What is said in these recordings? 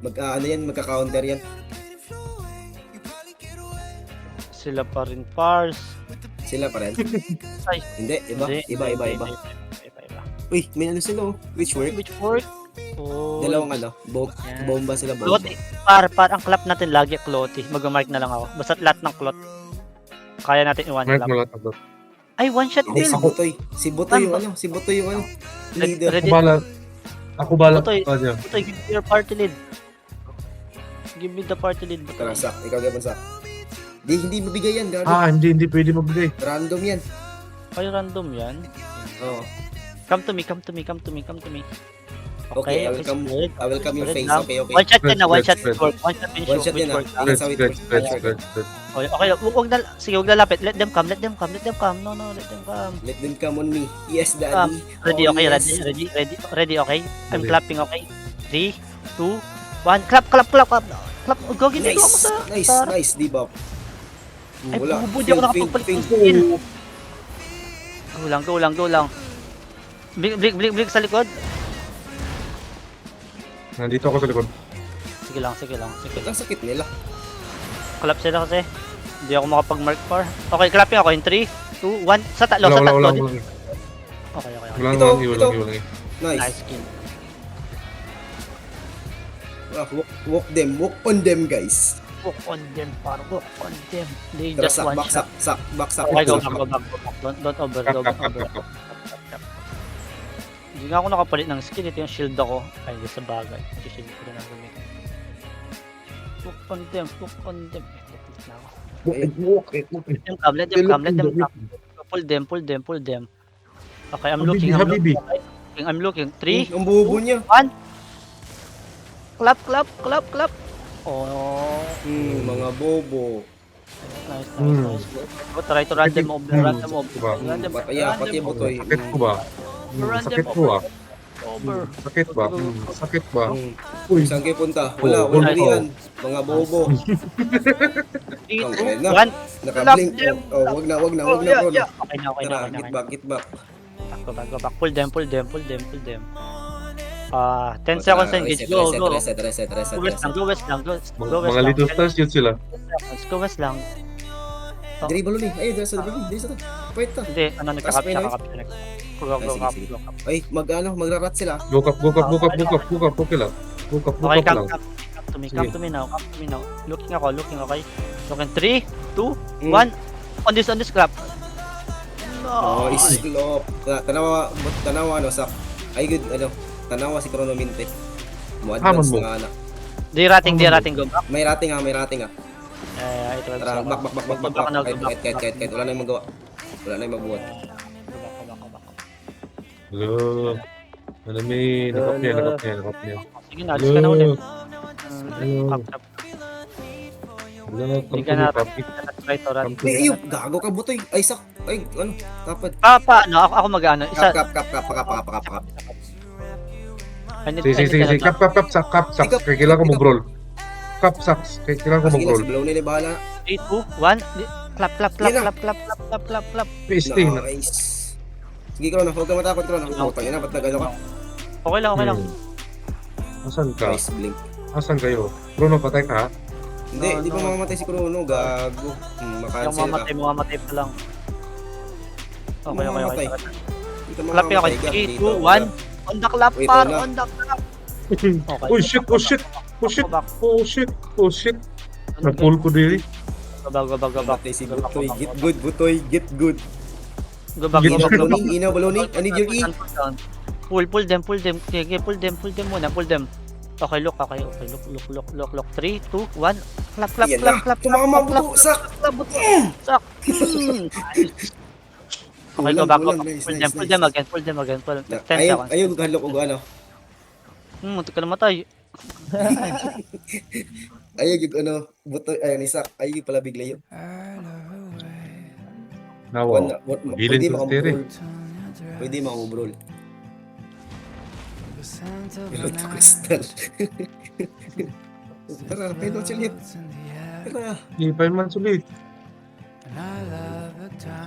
Ano yan, magka-counter yan. Sila pa rin, Pars. Sila pa rin. Ay, Hindi, iba. Iba. Uy, may ano sila oh. Which work? Which work? Oh, Dalawang ano, Yan. bomba sila, bomba. Clotty. Ang clap natin lagi Clotty. Mag-mark na lang ako. Basta lahat ng clot. Kaya natin i-one Mark clap. mo lang ito. Ay, one shot Hindi, build. si Butoy yung ano, leader. Ready? Ako bala. Butoy. Kanya. Butoy, give me your party lead. Give me the party lead. Tara, Sak. Ikaw gabon, Sak. Hindi mabigay yan, gano. Hindi pwede magbigay. Random yan. Ay, random yan. Oo. Come to me. Okay, I will come your face. Okay. One shot yan na, one shot Spread. work. One shot in One show. shot yan Which work? ah. Ingat sa Spread. Okay, wag na lapit. Let them come. No, let them come. Let them come on me. Yes, daddy. Ready, Oh, okay, yes. ready, okay. I'm Ready. clapping, okay. 3, 2, 1, clap. Oh, go, ginagawa mo sa... Nice, di ba? Ay, Wala. bubo, di ako nakapagpalit ng skill. Go lang. Blink sa likod. Nandito ako sa likod. Sige lang. Ba't ang sakit nila? Clap sila kasi. Hindi ako makapag-mark par. Okay, clapping ako in 3, 2, 1. Sa tatlo. Wala. Okay. Wala Ito. lang. Nice. Nice kill. Walk on them, guys. Walk on them, par. Walk on them. They Tara, just sak, one back, shot. sak. Okay, go back. Don't over. Hindi nga ako nakapalit ng skill. Ito yung shield ako. Ay, hindi sa bagay. Shield ko rin ang gamitin. Walk on them. Na ako. Let them come. Pull them. Okay, I'm looking. Habibi. 3, Ang bubo niya. 1. Clap. Oh, Mga bobo. nice. Go, try to run them over. Pati Butoy. Sakit ko ba? Sakit ko ah. Over. Sakit ba? Uy. Saan kayo punta? Wala yan. Mga bobo. 3, Ang 2, ena. 1. Naka-blink. Oh, wag na, bro. Okay na. Tara, get back. Go back. Pull them. 10 seconds engage. Go. Reset. Go west lang. Mga little stars yun sila. Go west lang. Dribble ni. Ay, dito sa Wait ta. Hindi, nagkakap siya. Go. Ay, magrarat sila. Look up. Okay lang. Look up Okay, lang. come to me now. Looking, okay. Looking, 3, 2, 1. Mm. On this clap. Nice. Slop. Tanawa sak. Ay, good, tanawa si Chronominte. Hamon mo. Na anak. Di rating go back. May rating ah. Ito. Tara, back. Kahit. Wala na yung magawa. Wala na yung magbuhat. Hello. Ano may nakap niya. Sige na, alis ka na ulit. Hello. Hello, Hindi ka na try to run. Ay, gago ka, Butoy. Ay, sak. Ay, kapad. Ako mag-ano. Isa. Kap. Sige. Kap. Kailangan ko mag-roll. Kap. Kailangan ko mag-roll. Si Blow nila bahala. 3, 2, 1. Clap. PST na. Nice. Sige, Chrono. Huwag ka matakot, Chrono. Putang ina, ba't nag-ano ka? Okay lang. Asan ka? Nice blink. Asan kayo? Bruno, patay ka ha? Hindi pa mamamatay si Chrono. Gago. Yung Makancel ka. mamamatay pa lang. Okay. Mamamatay. Hindi ka Clapping ako. mamamatay. 3, 2, 1. On the clap, Wait, par. wala. On the clap. Okay. Oh shit. Nag-pull ko diri. Go back. Mamamatay si Butoy. Get good, Butoy. Get good. Go back. Ina, Baloni. I need your E. Pull them. Sige, pull them muna. Pull them. Okay, look. Look. 3, 2, 1. Clap. Yan na. Tumama, Buto. Sak. Sak. Okay, go back. Nice. Pull them again. 10 seconds. Ayaw, galok ko ano. Muntik ka namatay. Ayaw, Butoy. Ayun, Isak. Ayaw pala bigla yun. Nawa. Gilin ko stiri. Pwede makubrol. Piloto Crystal. Tara, pwede ulit. Tara. Di pa man sulit.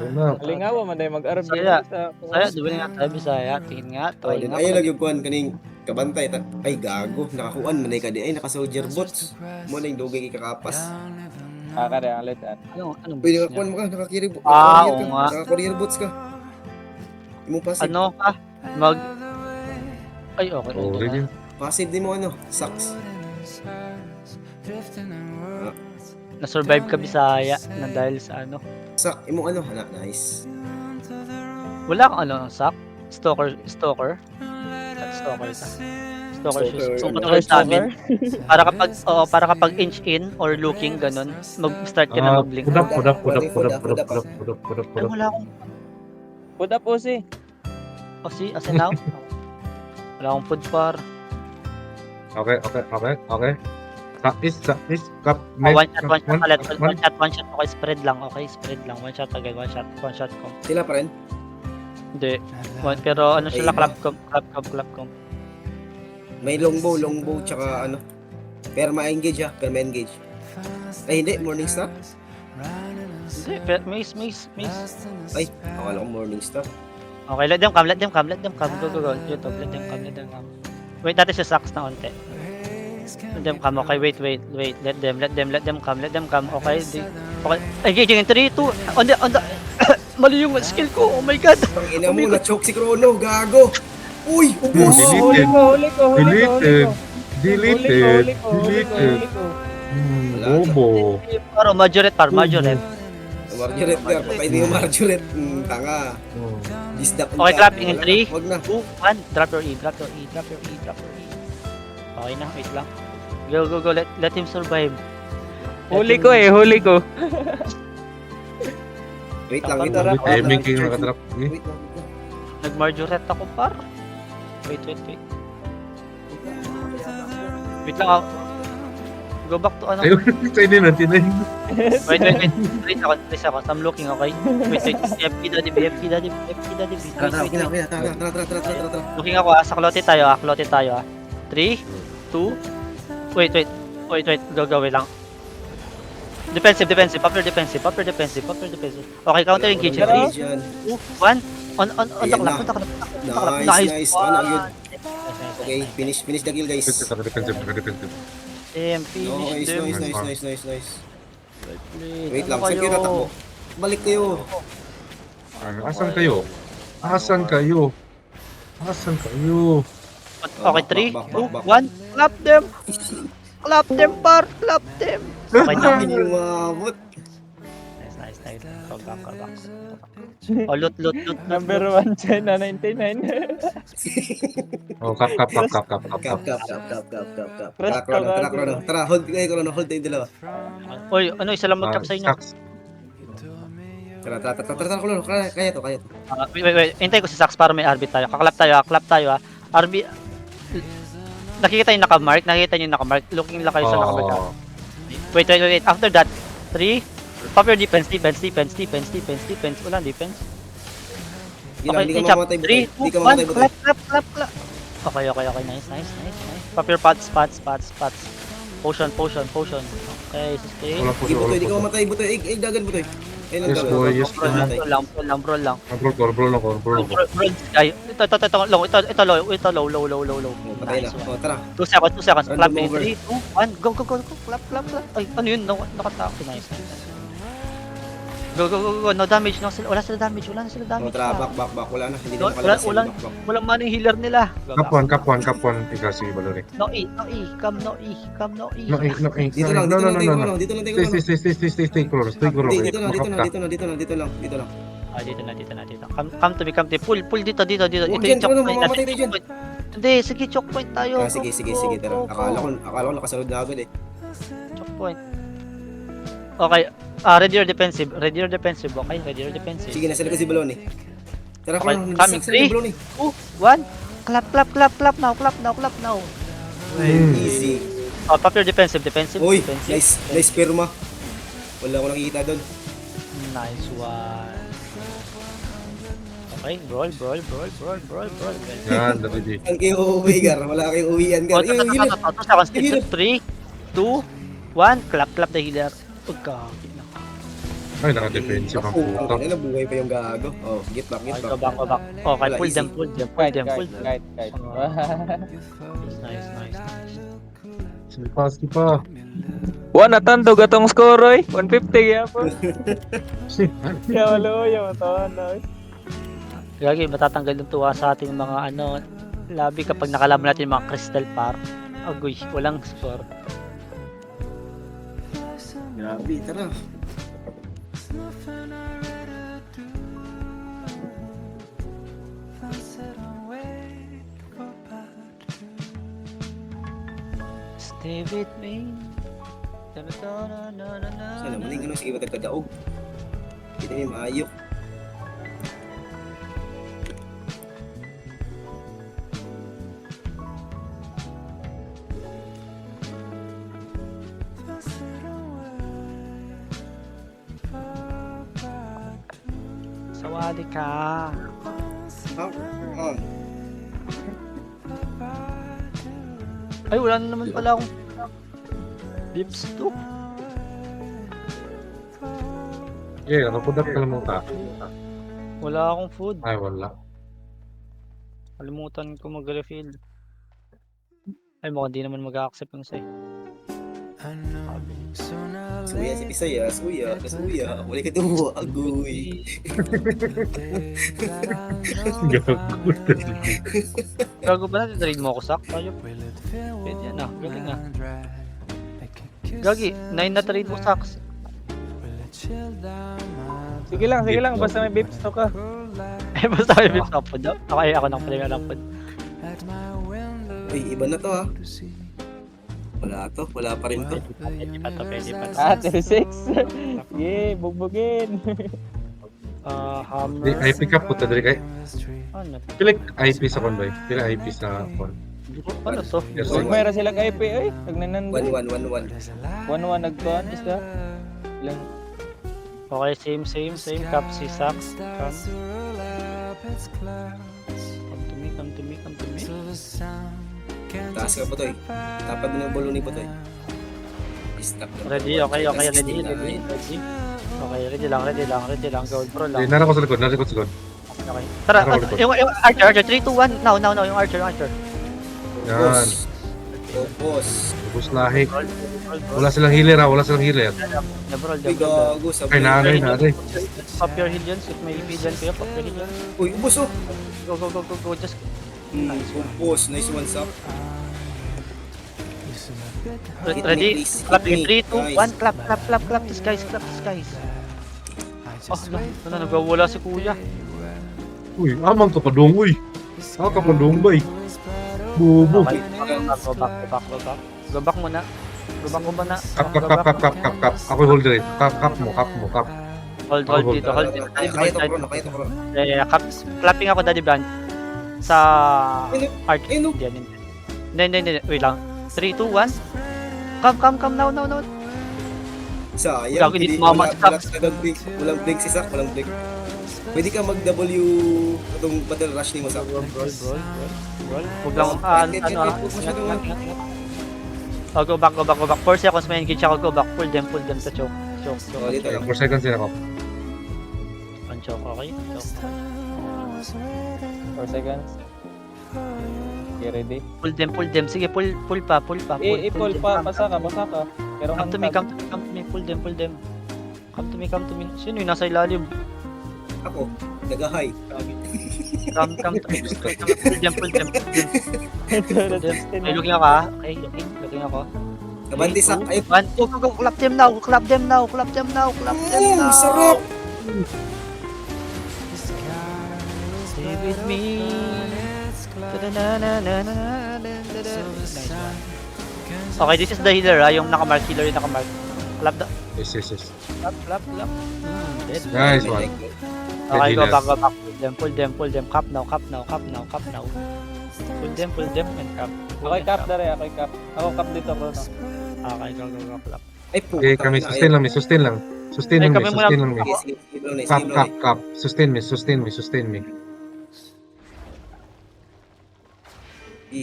So na. Kalingawa, man dahil mag-arab Saya. sa... Saya, di ba nga tayo Bisaya? Tingin nga tayo. Ayaw lang yung kuhan kaning Kabantay ta. Ay gago, nakakuan manay ka di. Ay naka-soldier boots. Mo na yung dugay kakapas. Kakari ang litan. Anong Pwede boots nakakuan niya? mo ka, naka-carry boots. Oo nga. Naka-courier boots ka. Imo passive. Ano ka? Mag... Ay, okay. Oh, okay. rin yun. Passive din mo ano, sucks. Na-survive ka Bisaya na dahil sa ano. Suck, imo ano, nice. Wala kang ano, sak? Stalker? Stalker ta. Stalker shoes. So, patulad sa amin. Para kapag inch in or looking, ganun, mag-start ka na mag-blink. Pudap. Ay, wala akong... Puda po si. Oh, see? As in now? Wala akong food par. Okay. Sakis, cup, One shot palit. One shot. Okay, spread lang. One shot agad. One shot ko. Sila pa rin. Hindi. Pero ano sila, clap com. May longbow, tsaka ano. Perma-engage ah, perma-engage. Ay hindi, Morningstar? Hindi, mace. Ay, akala ko Morningstar. Okay, let them come. Go. YouTube, let them come. Wait, natin siya sucks na onte. Let them come, okay, wait. Let them come, okay. Okay, engaging in 3, 2, on the, mali yung skill ko, oh my god. Ang ina mo, na-choke si Chrono, gago! Uy, ubos! Huli ko. Deleted. Bobo. Paro, Marjoret. Marjoret ka, patay din yung Marjoret. Tanga. Oh. Disdap. Okay, clapping in 3, Wag na. 2, 1, drop your E. Okay na, wait lang. Go, let him survive. Huli ko. Wait lang. Timing king nakatrap. Wait lang. Nag-Marjoret ako, par. Wait. Wait lang, go back to ano. Ayun, tayo din natin na yun. Wait. 3 seconds. I'm looking, okay? Wait. FP daddy B. Tara. Looking ako, sa klote tayo, 3, 2, wait. Go, wait lang. Defensive. Upper defensive. Okay, counter engage. 3, 2, 1. On the clock. Nice. Ano yun? Nice. Okay, finish the kill guys. Defensive. Damn, finish them. Nice. Wait lang, saan kayo natakbo? Balik kayo. Asan kayo? Okay, 3, Back. 2, 1. Clap them, par. Okay na. Hindi yung maabot. Nice. Go back. Oh, loot. Number 1 dyan na 99. Oh, kap. Kap. Tara, Chrono. Tara, hold tayo dalawa. Oy, ano, isa lang mag-cap sa inyo. Tara, Chrono. Kaya to. Wait. Hintay ko si Sax para may RB tayo. Kaklap tayo. RB. Nakikita yung naka-mark. Looking lang kayo sa naka-mark. Oh. Wait. After that, 3. Pop your defense. Wala defense. Hindi ka mamamatay. 3, 2, 1. Clap. Okay. Nice. Pop your pots. Potion. Okay, sustain. Hindi ka mamatay, Butoy. Dagan, Butoy. Yes, boy. Brawl lang. Brawl ako. Brawl guy. Ito low. Patay na. Nice one. Oh, tara. 2 seconds. Clap Random in over. 3, 2, 1. Go. Clap. Ay, ano yun? Nakatake. Nice. Go. No damage. Wala sila damage. Oh, tara, back. Wala na. Hindi na makalabas. Back. Walang mana yung healer nila. Kap 1. Ikaw si Balori. No E. Come no E. No. Dito lang tayo. Stay close. Dito lang. Dito. Come to me. Pull dito. Ito Huwag yung yan, choke Chrono, point. mamamatay tayo dyan. Hindi, sige, choke point tayo. Sige, tara. Akala ko nakasunod na agad eh. Choke point. Okay, ready or defensive. Okay, ready or defensive. Sige, nasa likod si Balon eh. Tara, Okay, Chrono. coming. Nasa likod si Balon eh. 2, 1. Clap now. Easy. Oh, pop your defensive. Uy, nice perma. Wala ko nakikita doon. Nice one. Okay, brawl. Yan, David. Ang kayo uuwi, Gar. Wala kayong uwian, Gar. 2 seconds. 3, 2, 1. Clap the healer. Pagkakit na. Ay, naka-defensive ang Ako, puta. ang buhay pa yung gago. Oh, get back, get Okay, back. go back. Okay, Wala, pull easy. them, pull them, pull Kahit, them, pull kahit, them. kahit. Nice. Sige pa. Wala natandog atong score, oy. 150 kaya po. Kaya wala, oy. Matawan na, oy. Gagi, matatanggal yung tuwa sa ating mga labi kapag nakalaban natin yung mga crystal par. Agoy, walang score. Grabe, tara. Stay with me. Sana maling ano, sige matagkadaog. Hindi na yung maayok. Sawali ka. Ah, Ay, wala na naman pala akong lips to. Yeah, napundak ka lang mo ta. Wala akong food. Ay, wala. Kalimutan ko mag-refill. Ay, mukhang di naman mag-accept yung sa'yo. suya si Pisaya, suya. Wala ka daw, agoy. Gago ba natin trade mo ako, Sak? Tayo. Pwede yan ah, galing ah. Gagi, 9 na trade mo, Saks. Sige lang, basta may bips to ka. Eh, basta kayo bit sa pod. Okay, ako nang pala ng pod. Uy, iba na to ha. Wala pa rin to. Pwede pa to. 36. Yeah, bugbugin. Hammer. Ay, pick up po ta dali kay. Ano? Pila IP sa convoy. Pila IP sa con. Ano to? Yes, Huwag mayroon silang IP, oy. Nagnanando. 1-1. 1-1 nagtuan, isda. Ilang. Okay, same. Cap si Saks. Come to me. Taas ka po to eh. Tapad mo ng bolo ni po to eh. Stop na. Ready, okay, ready. Okay, ready lang. Gold pro lang. Nara ko sa likod, sa likod. Okay. Tara, yung Archer, 3, 2, 1. Now, yung Archer. Yan. Boss. Ubus lahi. Gold. Wala silang healer ha, wala silang healer. Debrol. Uy, gago. Ay, naanay. Pop your heal dyan, if may EP dyan kayo, pop your heal dyan. Uy, ubos oh. Go, just... Boss, nice one up. Ready? Clap in 3, 2, 1, clap the skies. Oh, nagwawala si kuya. Uy, amang kapadong, uy. Kapadong ba eh. Bubo. Okay, go back muna. Kap. Ako hold rate. Kap mo. Hold dito. Kaya to bro. Clapping ako, Daddy Brand. Sa art. no. Hindi. Wait lang. 3, 2, 1. Come now. Sayang. Hindi mama si Sax. Walang blink si Sak, walang blink. Pwede ka mag-W itong battle rush ni mo Sak. Roll. Huwag lang, Oh, go back. 4 seconds may engage ako, go back. Pull them sa choke. Oh, dito lang. 4 seconds din ako. On choke, okay? Choke. 4 seconds. Okay, ready? Pull them. Sige, pull pa. Pull pa, basa ka. Pero Come to me. Pull them. Come to me. Sino yung nasa ilalim? Ako, nag-high. Come to me. Pull them. Okay, looking ako ha. Okay, looking ako. Kabandi Sak. Ay, 1, go. Clap them now. sarap! Stay with me. Okay, this is the healer ha. Yung nakamark, healer yung nakamark. Clap. Yes. Clap. Dead. Nice one. Okay, go healer. back. Pull them. Cap now. Pull them and cap. Okay, cap dere, okay, cap. Ako cap dito, bro. No? Okay, go, clap. Ay, puta. Okay, kami sustain lang. Sustain Ay, lang. kami muna. Kap. Sustain me.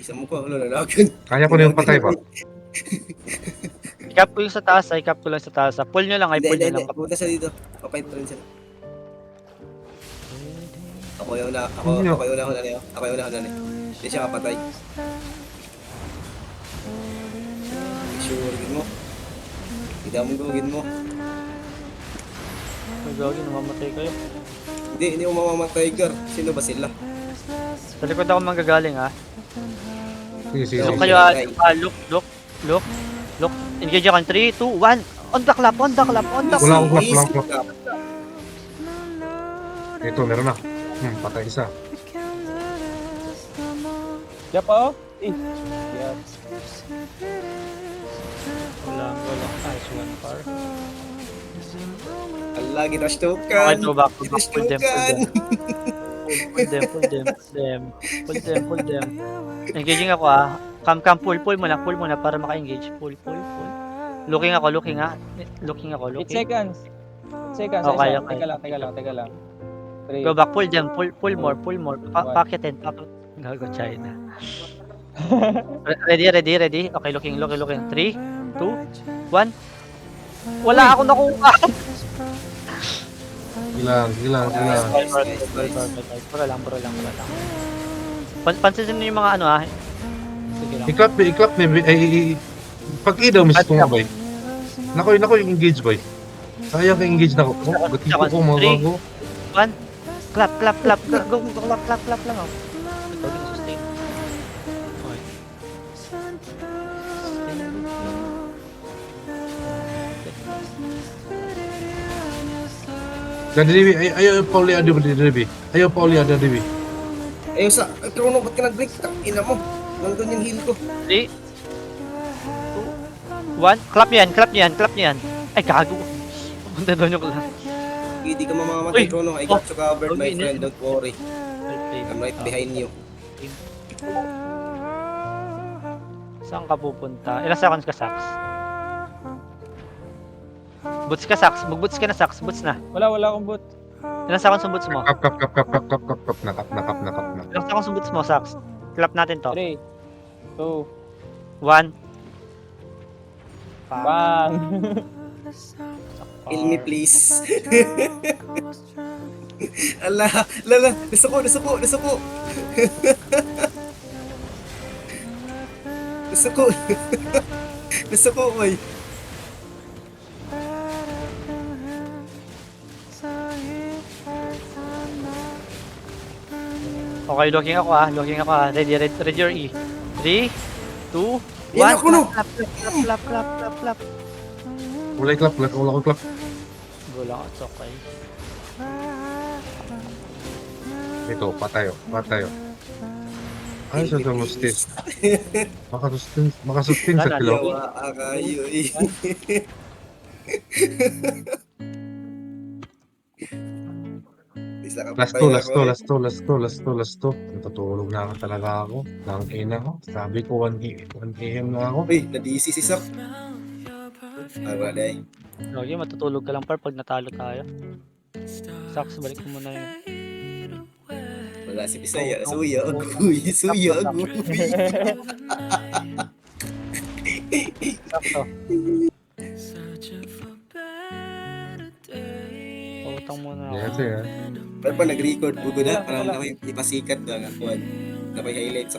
Sa mukha, wala lalagan. Kaya ko na yung patay ba? I-cap ko yung sa taas, i-cap ko lang sa taas. Pull nyo lang, Hindi, pull hindi, nyo hindi. lang. Pumunta siya dito. Papayat pa rin siya. Ako yung una, ako Hindi nyo. yung una na. Ako yung una na. Hindi siya kapatay. Sure, gin mo. Hindi mo gawin mo. May gagawin, namamatay kayo. Hindi mo mamamatay, Gar. Sino ba sila? Sa likod ako manggagaling ha. Sige, sige, Look sige. kayo look. Engage ako in 3, 2, 1. On the clap. Wala akong clap, wala akong clap. Ito, meron na. Patay isa. Yap oh. Yap. Walang nice one par. Allah, kita Okay, shtukan. go back. Kita Pull them. shtukan. Pull them. Engaging ako ah. Cam, pull muna para maka-engage. Pull. Looking ako. 8 seconds. 8 seconds. Okay, Isa. okay. Teka lang. 3. Go back, pull them, pull more. Pakitin. Gago China. Ready. Okay, looking. 3, 2, 1. Wala ako nakuha. Gilang. Bro lang. Pansin niyo yung mga ano ah. Sige lang. I-clap na. Pag daw, miss ko nga, boy. Nako yung engage, boy. Sayang ka engage na ko. Ba't hindi ko magago? 1. Clap. Go, clap lang ako. Ito, sustain. Okay. Daddy, ayaw pa uli ada, Debbie. Ayun sa, Chrono, ba't ka nag-break? Ina mo. Nandun yung heal ko. 3, 2, 1. Clap niyan. Ay, gago. Punta doon yung clap. Hindi ka mamamatay, Uy! Chrono. I got you covered, my Okay, friend. Don't worry. I'm right behind you. Saan ka pupunta? Ilang seconds ka, Sax? Boots ka, Sax. Mag-boots ka na, Sax. Boots na. Wala akong boot. Ilang seconds yung boots mo? Kap. Nakap na. Ilang seconds yung boots mo, Sax? Clap natin to. 3, 2, 1. bang. Heal me, please. Allah, lala. Nasuko. Nasuko, boy. Okay, looking ako ah. Ready your E. 3, 2, 1. Yan ako, no? Clap. Wala ko clap. Go lang, it's okay. Ito, patayo. Ay, sa damustin. Makasustin sa kilo. Yawa kayo, eh. Isa ka Last patay ako, eh. to. Natutulog na ako talaga ako. Nang ina ko. Sabi ko 1 AM na ako. Uy, na-DC si Sak. Wala eh. Okay, matutulog ka lang par pag natalo tayo. Sax, balik mo muna yun. Wala si Bisaya. Suya, aguy. Sakto. Pautang muna ako. Yes, yeah. Pero pa nag-record, bugo na. Parang na may ipasikat na nga. Napay highlights